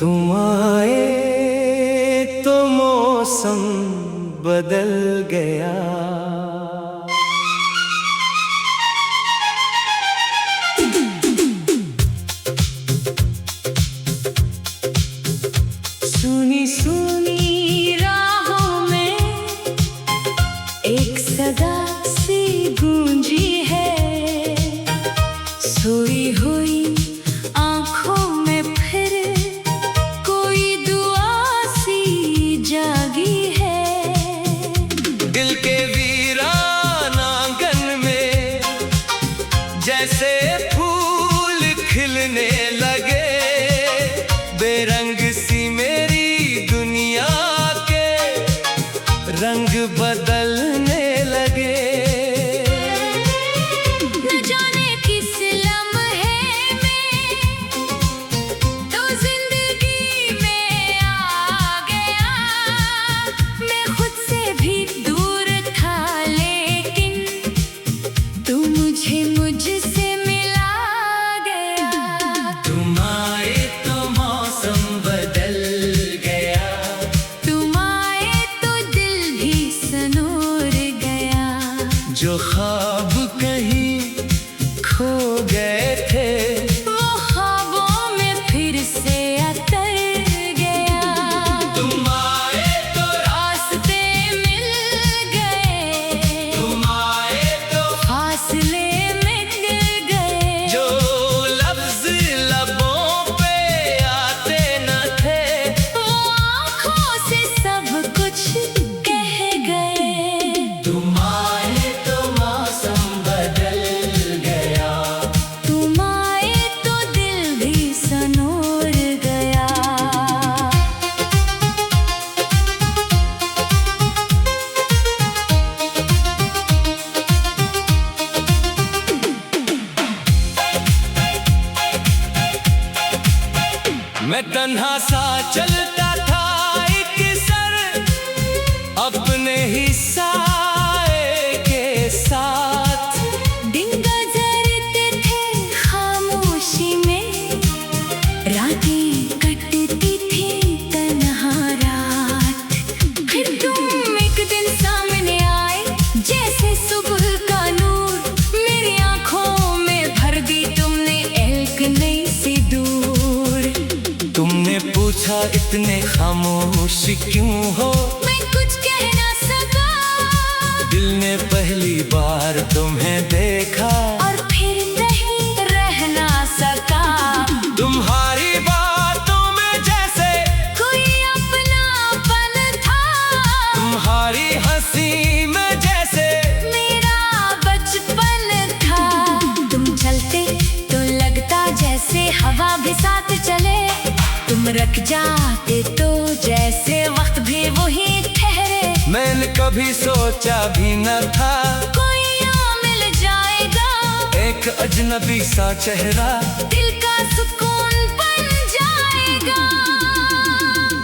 तुम आए तो मौसम बदल गया। सुनी सुनी राहों में एक सदा सी गूंजी है, सोई हुई आंखों में फिर कोई दुआ सी जागी है। दिल के वीरान आंगन में जैसे फूल खिलने लगे, बेरंग सी मेरी दुनिया के रंग बदलने लगे। न जाने किस लम्हे में तो जिंदगी में आ गया। मैं खुद से भी दूर था, लेकिन तू मुझे मुझसे मिला गया। तुम आए तो मौसम बदल गया, तुम आए तो दिल भी सनोर गया। जो ख्वाब कहीं खो गए थे वो ख्वाबों में फिर से उतर गया। तुम आए तो रास्ते मिल गए, तुम आए तो फासले मिट गए। जो लफ्ज लबों पे आते न थे, वो आँखों से सब कुछ कह गए। तुम आए तो मौसम बदल गया। तुम आए तो दिल भी सनोर गया। मैं तन्हा सा चलता था एक सर, अपने ही साए के साथ। दिन गुजरते थे खामोशी में, रातें कटती थी तन्हा रात। फिर तुम एक दिन सामने आए, जैसे सुबह का नूर। मेरी आंखों में भर दी तुमने एक नई सी दूर। तुमने पूछा इतने खामोश क्यों हो, मैं कुछ कह ना सका, दिल ने पहली बार तुम्हें देखा और फिर नहीं रह ना सका। तुम्हारी बातों में जैसे कोई अपनापन था, तुम्हारी हंसी में जैसे मेरा बचपन था। तुम चलते तो लगता जैसे हवा भी साथ चले, तुम रख जाते तो जैसे वक्त भी वही ठहरे। मैंने कभी सोचा भी न था कोई यहाँ मिल जाएगा, एक अजनबी सा चेहरा दिल का सुकून बन जाएगा।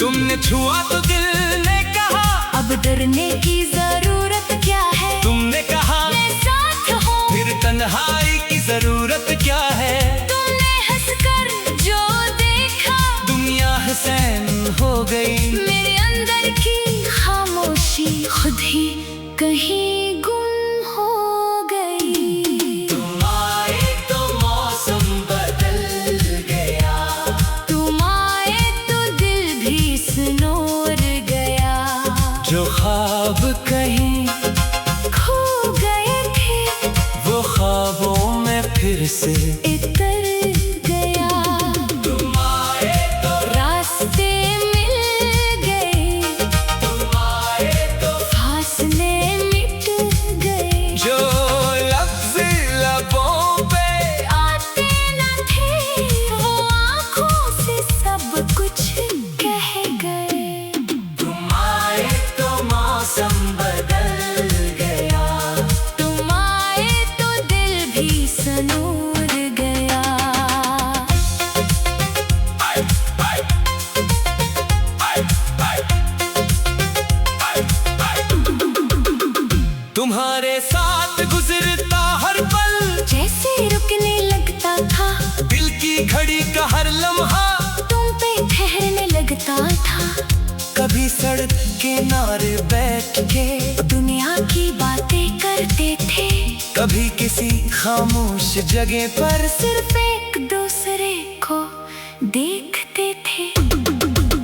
तुमने छुआ तो दिल ने कहा, अब डरने की जरूरत क्या है, तुमने कहा मैं साथ हूँ। फिर तन्हाई की जरूरत क्या है। तुमने हंसकर जो देखा, दुनिया हसैन हो गई। मेरे अंदर की खामोशी खुद ही कहीं गुम हो गई। तुम आए तो मौसम बदल गया, तुम आए तो दिल भी सनोर गया। जो ख्वाब कहीं खो गए थे वो ख्वाबों में फिर से इतर गया। तुम आए तो रास्ते मिल गए, तुम आए तो फासले मिट गए। जो लफ्ज लबों पे आते न थे, वो आँखों से सब कुछ कह गए। तुम आए तो मौसम बदल गया, तुम आए तो दिल भी सनूर गया। तुम्हारे साथ गुजरता हर पल जैसे रुकने लगता था, दिल की घड़ी का हर लम्हा तुम पे ठहरे के दुनिया की बातें करते थे। कभी किसी खामोश जगह पर सिर्फ एक दूसरे को देखते थे।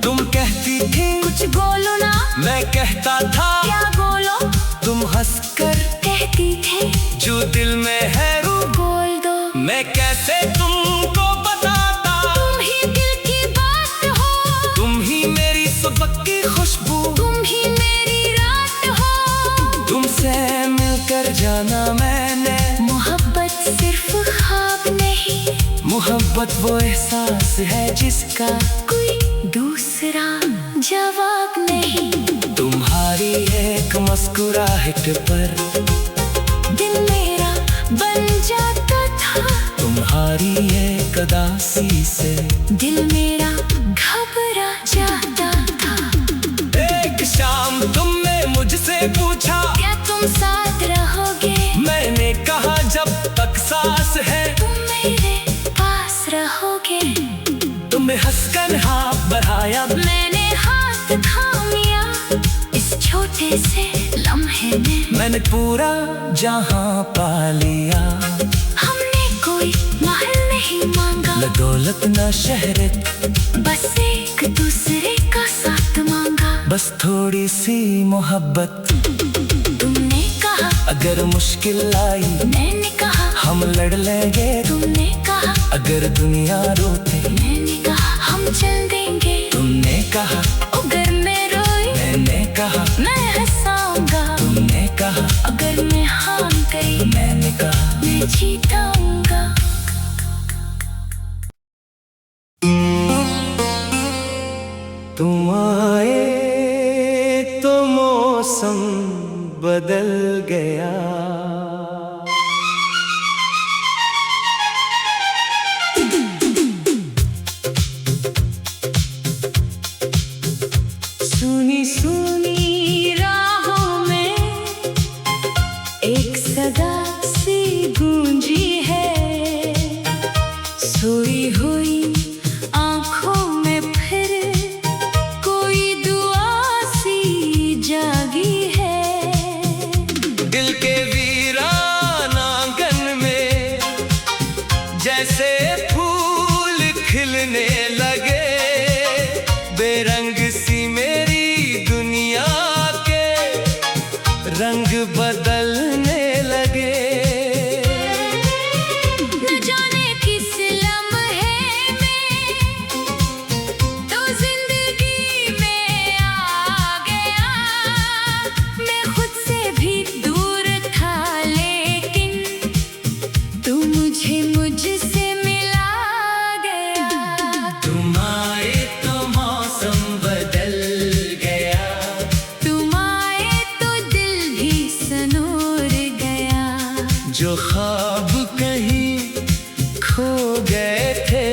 तुम कहती थी कुछ बोलो ना, मैं कहता था क्या बोलो, तुम हंसकर कहती थे जो दिल में है रू बोल दो। मैं कैसे तुमको बताता, तुम ही दिल की बात हो, तुम ही मेरी सुबह की खुशबू, तुम ही मेरी रात हो। तुमसे मिलकर जाना मैंने मोहब्बत सिर्फ ख्वाब नहीं, मोहब्बत वो एहसास है जिसका कोई दूसरा जवाब नहीं। तुम्हारी एक मुस्कुराहट पर दिल मेरा बन जाता था, तुम्हारी एक उदासी से दिल मेरा घबरा जाता था। एक शाम तुमने मुझसे पूछा क्या तुम साथ रहोगे, मैंने कहा जब तक सांस है तुम मेरे पास रहोगे। तुमने हंसकर हाथ बढ़ाया, मैंने हाथ थामिया, इस छोटे से लम्हे में मैंने पूरा जहां पा लिया। हमने कोई महल नहीं मांगा, न दौलत न शहरत, बस एक दूसरे का साथ मांगा। बस थोड़ी सी मोहब्बत। तुमने कहा अगर मुश्किल आई मैंने कहा हम लड़ लेंगे, तुमने कहा अगर दुनिया रोते मैंने कहा हम चल देंगे। तुमने कहा अगर मैं रोई मैंने कहा मैं हंसाऊंगा, तुमने कहा अगर मैं हार गई मैंने कहा मैं जीताऊंगा। तुम आए तो मौसम बदल गया, सुनी सुनी राहों में एक सदा सी गूंजी है, सोई हुई आंखों में फिर कोई दुआ सी जागी है। दिल के वीरान आंगन में जैसे फूल खिलने लगे, बेरंग सी मेरी दुनिया के रंग बदलने लगे। न जाने किस लम्हे में तो जिंदगी में आ गया, मैं खुद से भी दूर था लेकिन तू मुझे मुझसे मिला गया। तुम आए तो मौसम बदल गया, तुम आए तो दिल भी सनूर गया, जो ख्वाब कहीं खो गए थे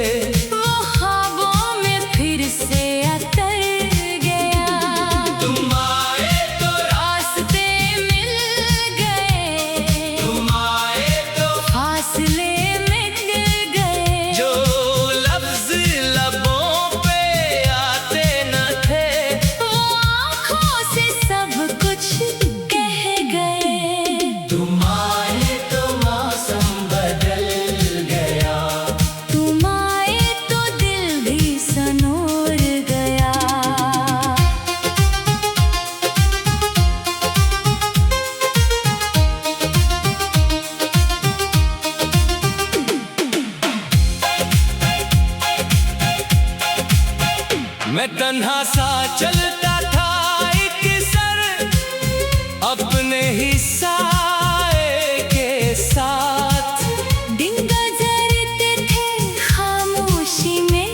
वो ख्वाबों में फिर से अतर गया। तुम आए तो रास्ते मिल गए, तुम आए तो फासले मिट गए, जो लफ्ज लबों पे आते न थे वो आँखों से सब कुछ कह गए। तुम आए तो मौसम बदल गया, तुम आए तो दिल भी सनूर गया। मैं तन्हा सा चलता था एक सर अपने ही साए के साथ, दिन गुजरते थे खामोशी में,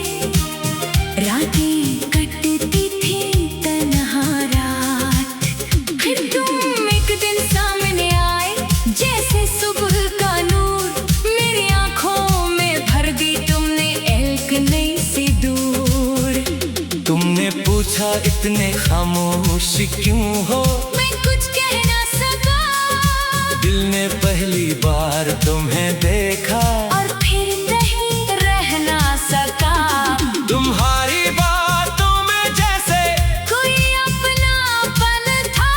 रातें कटती थी तन्हा रात। फिर तुम एक दिन सामने आए जैसे सुबह का नूर, मेरी आंखों में भर दी तुमने एक नई सी दूर। तुमने पूछा इतने खामोश क्यों हो, मैं कुछ कह ना सका, दिल ने पहली बार तुम्हें देखा और फिर नहीं रह ना सका। तुम्हारी बातों में जैसे कोई अपनापन था,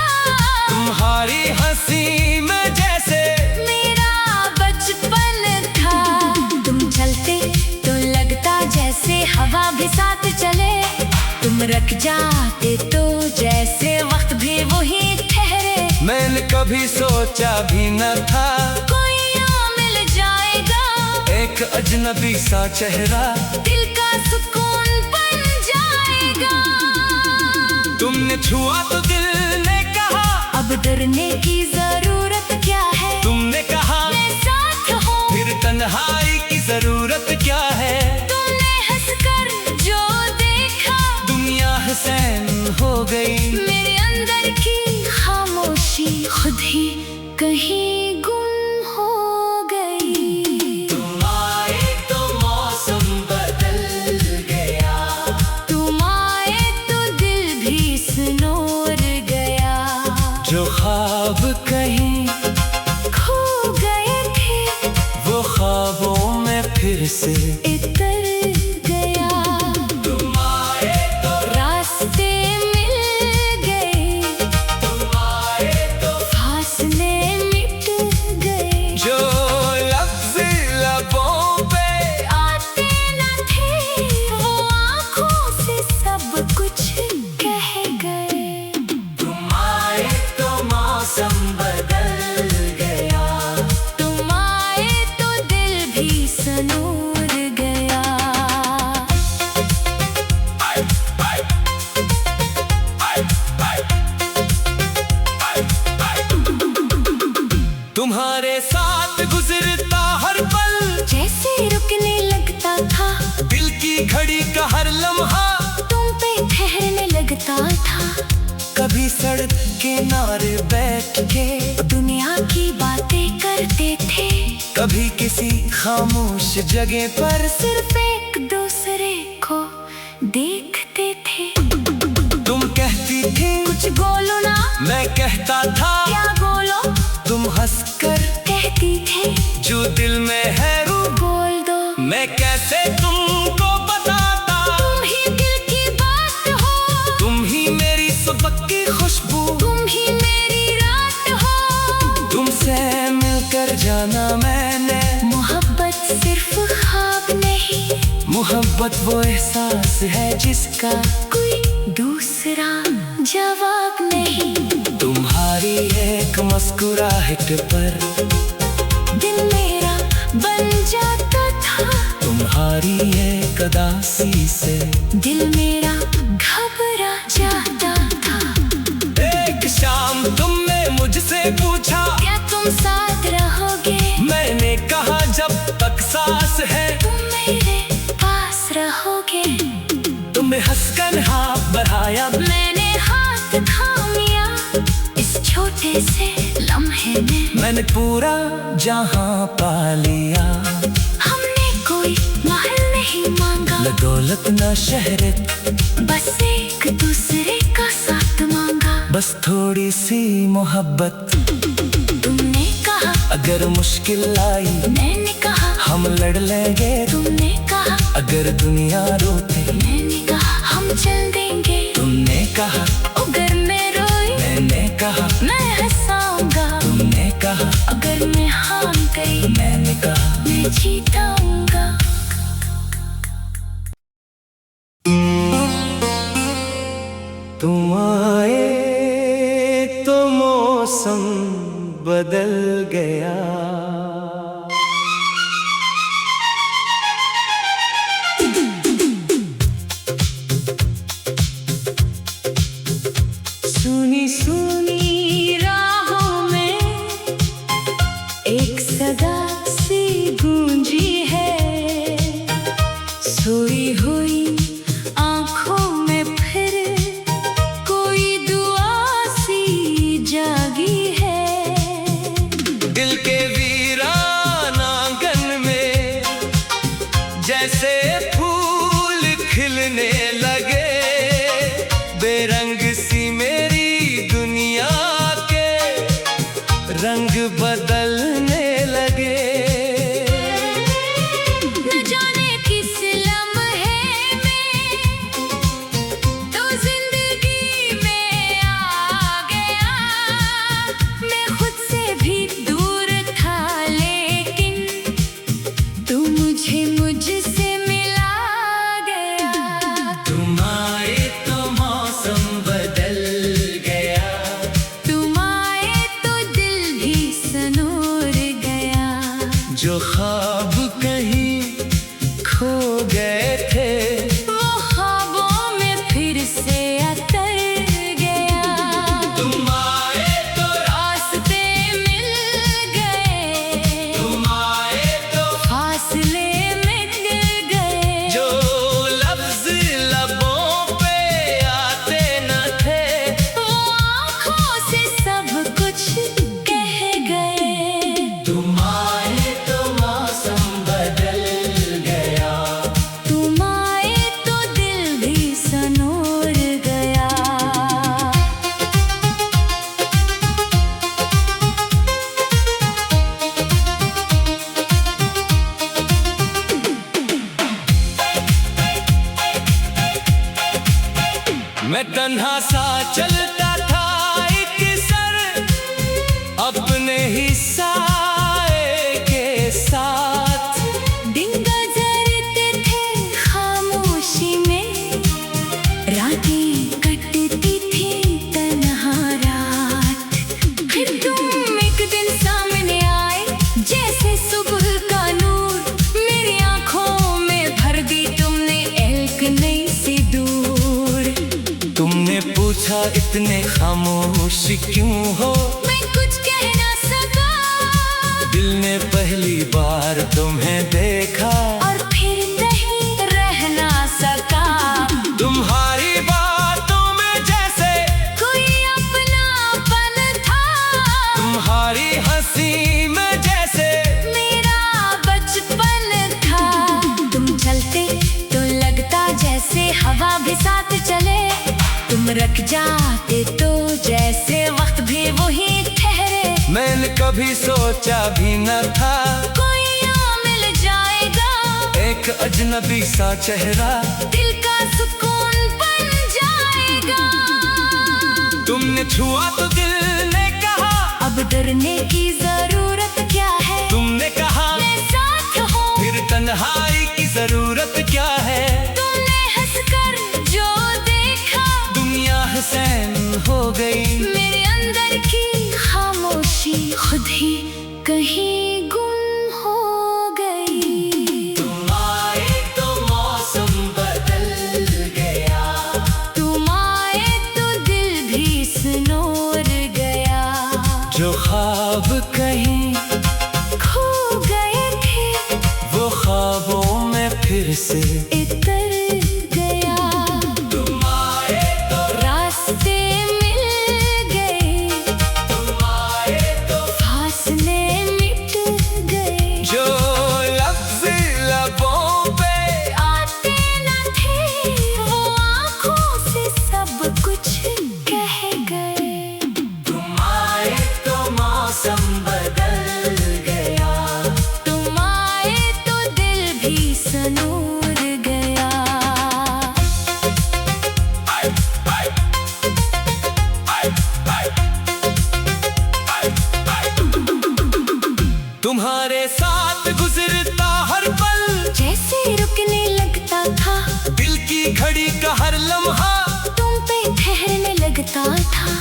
तुम रख जाते तो जैसे वक्त भी वही ठहरे। मैंने कभी सोचा भी न था कोई यहाँ मिल जाएगा, एक अजनबी सा चेहरा दिल का सुकून बन जाएगा। तुमने छुआ तो दिल ने कहा अब डरने की जरूरत क्या है, तुमने कहा मैं साथ हूँ, फिर तन्हाई की जरूरत क्या है। तुमने हंसकर जो देखा दुनिया हसैन हो गई, मेरे अंदर की खामोशी खुद ही कहीं गुम हो गई। तुम आए तो मौसम बदल गया, तुम आए तो दिल भी सनोर गया। जो ख्वाब कहीं खो गए थे वो ख्वाबों में फिर से इतर गया। तुम आए तो रास्ते मिल गए, तुम आए तो फासले मिट गए। जो लफ्ज़ लबों पे आते न थे वो आँखों से सब कुछ कह गए। तुम आए तो मौसम बदल गया, तुम आए तो दिल भी सनूर गया। तुम्हारे साथ गुजरता हर पल जैसे रुकने लगता था, दिल की घड़ी का हर लम्हा तुम पे ठहरने लगता था। कभी सड़क किनारे बैठ के दुनिया की बातें करते थे, कभी किसी खामोश जगह पर सिर्फ एक दूसरे को देखते थे। तुम कहती थी कुछ बोलो ना, मैं कहता था क्या बोलो, तुम हंसकर कहती थे जो दिल में है रू बोल दो। मैं कैसे तुमको बताता, तुम ही दिल की बात हो, तुम ही मेरी सुबह की खुशबू, तुम ही मेरी रात हो। तुमसे मिलकर जाना मैंने मोहब्बत सिर्फ ख्वाब नहीं, मोहब्बत वो एहसास है जिसका कोई दूसरा जवाब नहीं। तुम्हारी एक मुस्कुराहट पर दिल मेरा बन जाता था, तुम्हारी एक उदासी से दिल मेरा घबरा जाता था। एक शाम तुमने मुझसे पूछा क्या तुम साथ रहोगे, मैंने कहा जब तक सांस है तुम मेरे पास रहोगे। तुमने हंसकर हाथ बढ़ाया, मैंने हाथ थामिया, इस छोटे से लम्हे में मैंने पूरा जहां पा लिया। हमने कोई महल नहीं मांगा, न दौलत न शहरत, बस एक दूसरे का साथ मांगा। बस थोड़ी सी मोहब्बत। तुमने कहा अगर मुश्किल आई मैंने कहा, हम लड़ लेंगे, तुमने कहा अगर दुनिया रोते मैंने कहा, हम चल देंगे। तुमने कहा अगर मैं रोई मैंने कहा, मैं हंसाऊंगा। तुमने कहा अगर मैं हार गई मैंने कहा। मैं जीताऊंगा। तुम आए तो मौसम बदल गया, सुनी सुनी राहों में एक सदा सी गूंजी है, सोई हुई आंखों में फिर कोई दुआ सी जागी है। दिल के वीरान आंगन में जैसे फूल खिलने लगे, बेरंग सी मेरी दुनिया के रंग बदलने लगे। न जाने किस लम्हे में तो जिंदगी में आ गया, मैं खुद से भी दूर था लेकिन तू मुझे मुझसे मिला गया। तुम आए तो मैं तन्हा सा चलता था एक सर अपने ही साए के साथ। दिन गुजरते थे खामोशी में, रातें कटती थी तन्हा रात। फिर तुम एक दिन सामने आए जैसे सुबह का नूर, मेरी आंखों में भर दी तुमने एक नई सी दूर। तुमने पूछा इतने खामोश क्यों हो, मैं कुछ कह ना सका, दिल ने पहली बार तुम्हें देखा और फिर नहीं रह ना सका। तुम्हारी बातों में जैसे कोई अपनापन था, तुम्हारी हंसी में जैसे मेरा बचपन था। तुम चलते तो लगता जैसे हवा भी साथ चले, तुम रख जाते तो जैसे वक्त भी वही ठहरे। मैंने कभी सोचा भी न था कोई यहाँ मिल जाएगा, एक अजनबी सा चेहरा दिल का सुकून बन जाएगा। तुमने छुआ तो दिल ने कहा अब डरने की जरूरत क्या है, तुमने कहा मैं साथ हूँ। फिर तन्हाई की जरूरत क्या है। तुमने हंसकर जो देखा, दुनिया हसैन हो गई, मेरे अंदर की खामोशी खुद ही कहीं गुम हो गई। तुम आए तो मौसम बदल गया, तुम आए तो दिल भी सनोर गया। जो ख्वाब कहीं खो गए थे वो ख्वाबों में फिर से इतर गया। तुम आए तो रास्ते मिल गए, तुम आए तो फासले मिट गए। जो लफ्ज़ लबों पे आते न थे वो आँखों से सब कुछ कह गए। तुम आए तो मौसम बदल गया, तुम आए तो दिल भी सनूर गया। तुम्हारे साथ गुजरता हर पल जैसे रुकने लगता था, दिल की घड़ी का हर लम्हा तुम पे ठहरने लगता था।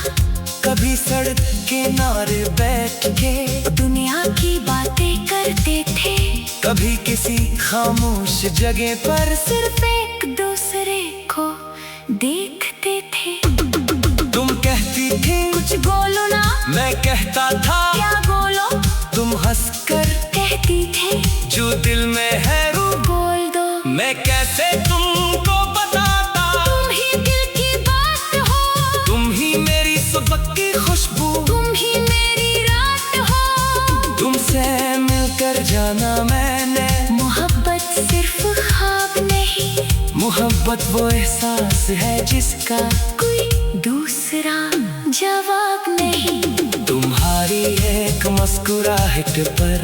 कभी सड़क किनारे बैठ के दुनिया की बातें करते थे, कभी किसी खामोश जगह पर सिर्फ एक दूसरे को देखते थे। तुम कहती थी कुछ बोलो ना, मैं कहता था क्या बोलो, तुम हंसकर कहती थे जो दिल में है रू बोल दो। मैं कैसे तुमको बताता, तुम ही दिल की बात हो, तुम ही मेरी सुबह की खुशबू, तुम ही मेरी रात हो। तुमसे मिलकर जाना मैंने मोहब्बत सिर्फ ख्वाब नहीं, मोहब्बत वो एहसास है जिसका कोई दूसरा जवाब नहीं। तुम्हारी एक मुस्कुराहट पर